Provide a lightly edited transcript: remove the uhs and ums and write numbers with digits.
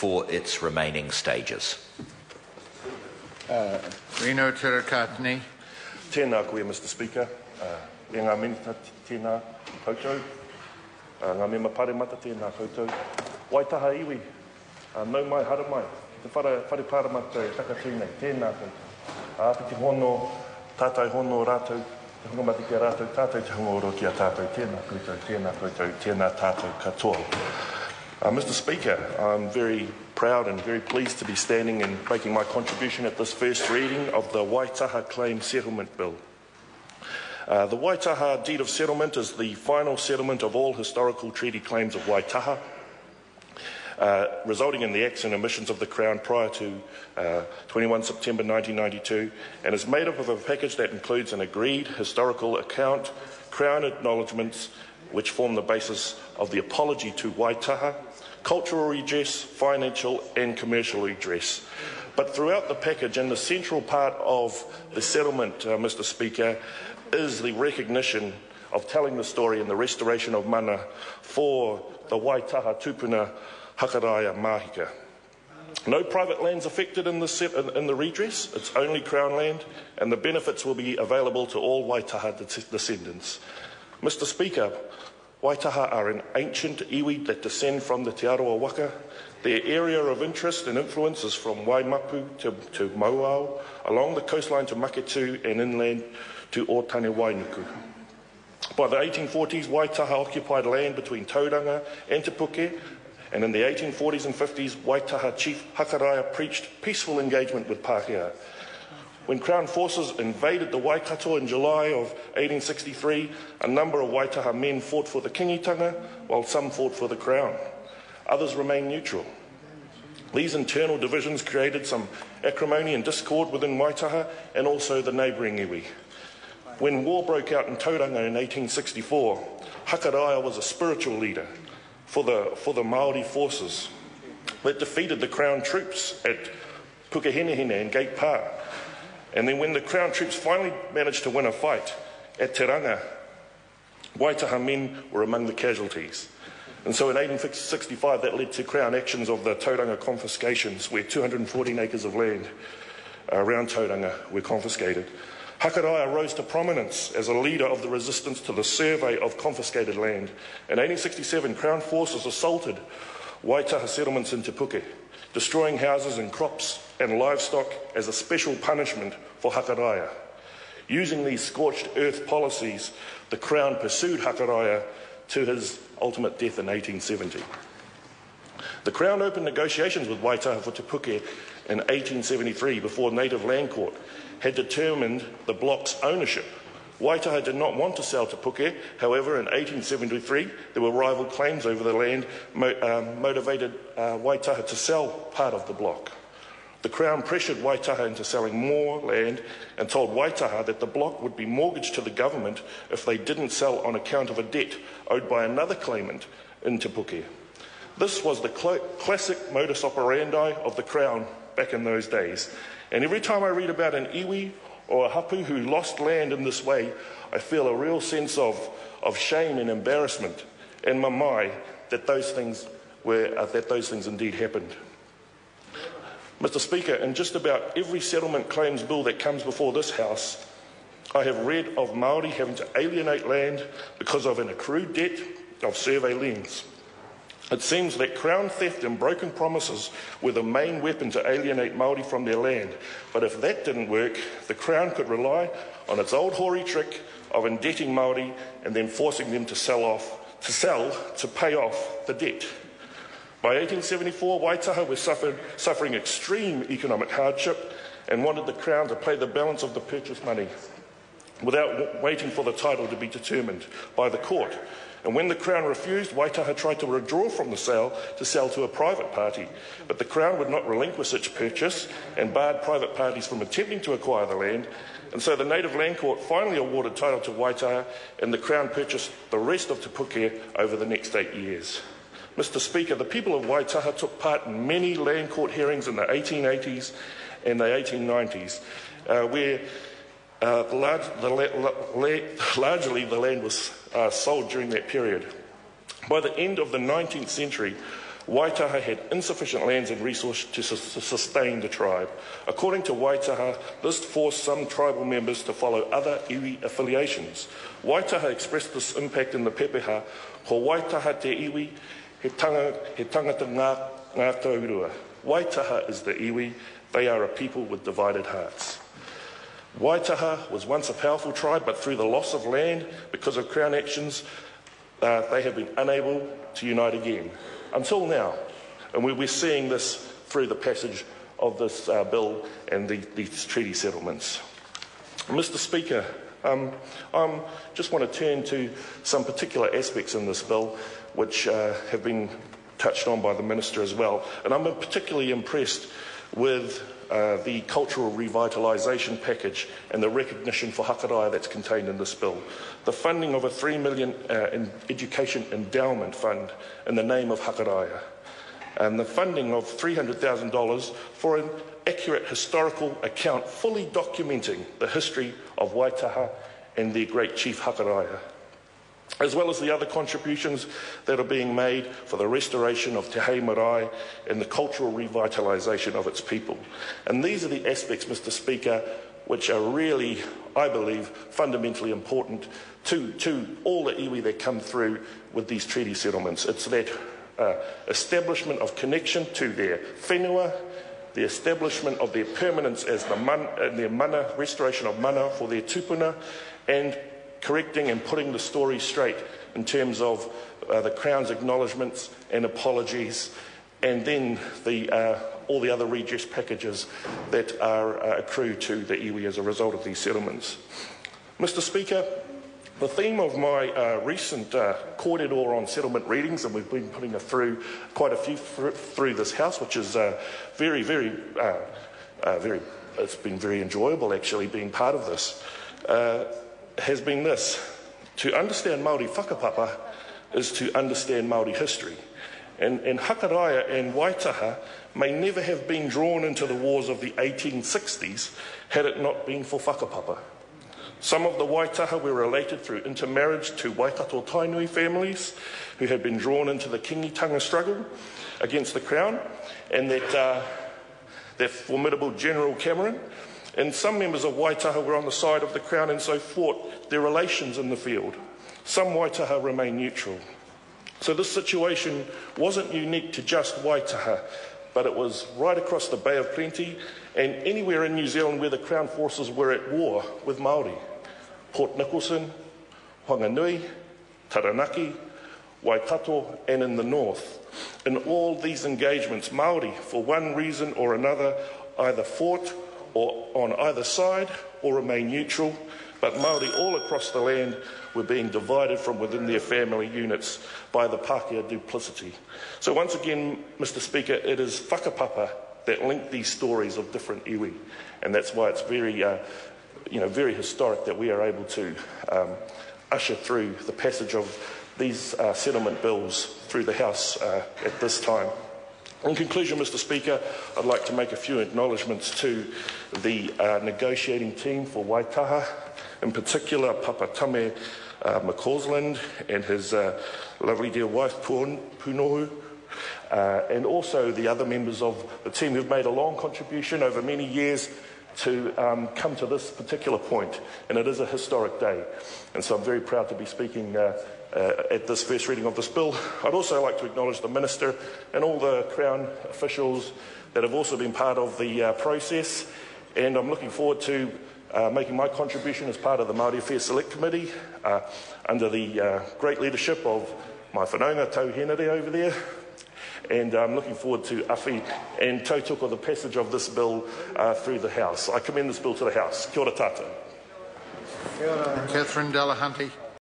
for its remaining stages. Rino Tirakatni. Tēnā koe, Mr. Speaker. E ngā minita tēnā koutou. Ngā mea mapare mata tēnā koutou. Waitaha iwi. Nau mai, hara mai. Te whare pāramata e takatūnei. Tēnā koutou. Āpiti hono, tātai hono rātou. Te hungamati ki a rātou, tātou te hungoro ki a tātou. Tēnā koutou, tēnā tātou katoa. Mr. Speaker, I'm very proud and very pleased to be standing and making my contribution at this first reading of the Waitaha Claim Settlement Bill. The Waitaha Deed of Settlement is the final settlement of all historical treaty claims of Waitaha, resulting in the acts and omissions of the Crown prior to 21 September 1992, and is made up of a package that includes an agreed historical account, Crown acknowledgements, which form the basis of the apology to Waitaha, cultural redress, financial and commercial redress. But throughout the package, and the central part of the settlement, Mr. Speaker, is the recognition of telling the story and the restoration of mana for the Waitaha tupuna Hakaraia Mahika. No private lands affected in the redress, it's only Crown land, and the benefits will be available to all Waitaha descendants. Mr. Speaker, Waitaha are an ancient iwi that descend from the Te Aroa Waka. Their area of interest and influence is from Waimapu to Mauao, along the coastline to Maketu and inland to Otane Wainuku. By the 1840s, Waitaha occupied land between Tauranga and Te Puke, and in the 1840s and 50s, Waitaha Chief Hakaraia preached peaceful engagement with Pākehā. When Crown forces invaded the Waikato in July of 1863, a number of Waitaha men fought for the kingitanga, while some fought for the Crown. Others remained neutral. These internal divisions created some acrimony and discord within Waitaha and also the neighbouring iwi. When war broke out in Tauranga in 1864, Hakaraia was a spiritual leader for the Māori forces that defeated the Crown troops at Pukehenehene and Gate Pā. And then when the Crown troops finally managed to win a fight at Te Ranga, Waitaha men were among the casualties. And so in 1865 that led to Crown actions of the Tauranga confiscations, where 214 acres of land around Tauranga were confiscated. Hakaraia rose to prominence as a leader of the resistance to the survey of confiscated land. In 1867, Crown forces assaulted Waitaha settlements in Te Puke, destroying houses and crops and livestock as a special punishment for Hakaraia. Using these scorched earth policies, the Crown pursued Hakaraia to his ultimate death in 1870. The Crown opened negotiations with Waitaha for Te Puke in 1873 before Native Land Court had determined the block's ownership. Waitaha did not want to sell Te Puke. However, in 1873, there were rival claims over the land motivated Waitaha to sell part of the block. The Crown pressured Waitaha into selling more land and told Waitaha that the block would be mortgaged to the government if they didn't sell on account of a debt owed by another claimant in Te Puke. This was the classic modus operandi of the Crown back in those days. And every time I read about an iwi or a hapu who lost land in this way, I feel a real sense of shame and embarrassment and mamai that those things indeed happened. Mr. Speaker, in just about every settlement claims bill that comes before this House, I have read of Māori having to alienate land because of an accrued debt of survey liens. It seems that Crown theft and broken promises were the main weapon to alienate Māori from their land. But if that didn't work, the Crown could rely on its old hoary trick of indebting Māori and then forcing them to sell to pay off the debt. By 1874, Waitaha was suffering extreme economic hardship and wanted the Crown to pay the balance of the purchase money without waiting for the title to be determined by the court. And when the Crown refused, Waitaha tried to withdraw from the sale to sell to a private party. But the Crown would not relinquish its purchase and barred private parties from attempting to acquire the land. And so the Native Land Court finally awarded title to Waitaha, and the Crown purchased the rest of Te Puke over the next 8 years. Mr. Speaker, the people of Waitaha took part in many land court hearings in the 1880s and the 1890s, where largely the land was sold during that period. By the end of the 19th century, Waitaha had insufficient lands and resources to sustain the tribe. According to Waitaha, this forced some tribal members to follow other iwi affiliations. Waitaha expressed this impact in the pepeha, ko Waitaha te iwi, he tangata ngā taurua. Waitaha is the iwi, they are a people with divided hearts. Waitaha was once a powerful tribe, but through the loss of land because of Crown actions, they have been unable to unite again. Until now, and we're seeing this through the passage of this bill and these treaty settlements. Mr. Speaker, I just want to turn to some particular aspects in this bill which have been touched on by the Minister as well. And I'm particularly impressed with the cultural revitalisation package and the recognition for Hakaraia that's contained in this bill. The funding of a $3 million education endowment fund in the name of Hakaraia. And the funding of $300,000 for an accurate historical account fully documenting the history of Waitaha and their great chief Hakaraia, as well as the other contributions that are being made for the restoration of Te Hei Marae and the cultural revitalisation of its people. And these are the aspects, Mr. Speaker, which are really, I believe, fundamentally important to all the iwi that come through with these treaty settlements. It's that establishment of connection to their whenua, the establishment of their permanence as their mana, restoration of mana for their tupuna, and correcting and putting the story straight in terms of the Crown's acknowledgements and apologies, and then all the other redress packages that are accrued to the iwi as a result of these settlements. Mr. Speaker, the theme of my recent kōrero on settlement readings, and we've been putting through quite a few through this House, which is it's been very enjoyable actually being part of this, has been this: to understand Māori whakapapa is to understand Māori history. And Hakaraia and Waitaha may never have been drawn into the wars of the 1860s had it not been for whakapapa. Some of the Waitaha were related through intermarriage to Waikato Tainui families who had been drawn into the kingitanga struggle against the Crown and that formidable General Cameron. And some members of Waitaha were on the side of the Crown and so fought their relations in the field. Some Waitaha remain neutral. So this situation wasn't unique to just Waitaha, but it was right across the Bay of Plenty and anywhere in New Zealand where the Crown forces were at war with Māori. Port Nicholson, Whanganui, Taranaki, Waikato, and in the north. In all these engagements, Māori, for one reason or another, either fought or on either side or remain neutral, but Māori all across the land were being divided from within their family units by the Pākehā duplicity. So once again, Mr. Speaker, it is whakapapa that link these stories of different iwi, and that's why it's very historic that we are able to usher through the passage of these settlement bills through the House at this time. In conclusion, Mr. Speaker, I'd like to make a few acknowledgements to the negotiating team for Waitaha, in particular Papa Tame McCausland and his lovely dear wife Punohu, and also the other members of the team who've made a long contribution over many years to come to this particular point, and it is a historic day. And so I'm very proud to be speaking at this first reading of this bill. I'd also like to acknowledge the Minister and all the Crown officials that have also been part of the process, and I'm looking forward to making my contribution as part of the Māori Affairs Select Committee under the great leadership of my whanaunga Tau Henare over there. And I'm looking forward to awhi and tautoko the passage of this bill through the House. I commend this bill to the House. Kia ora tātou. Catherine Delahunty.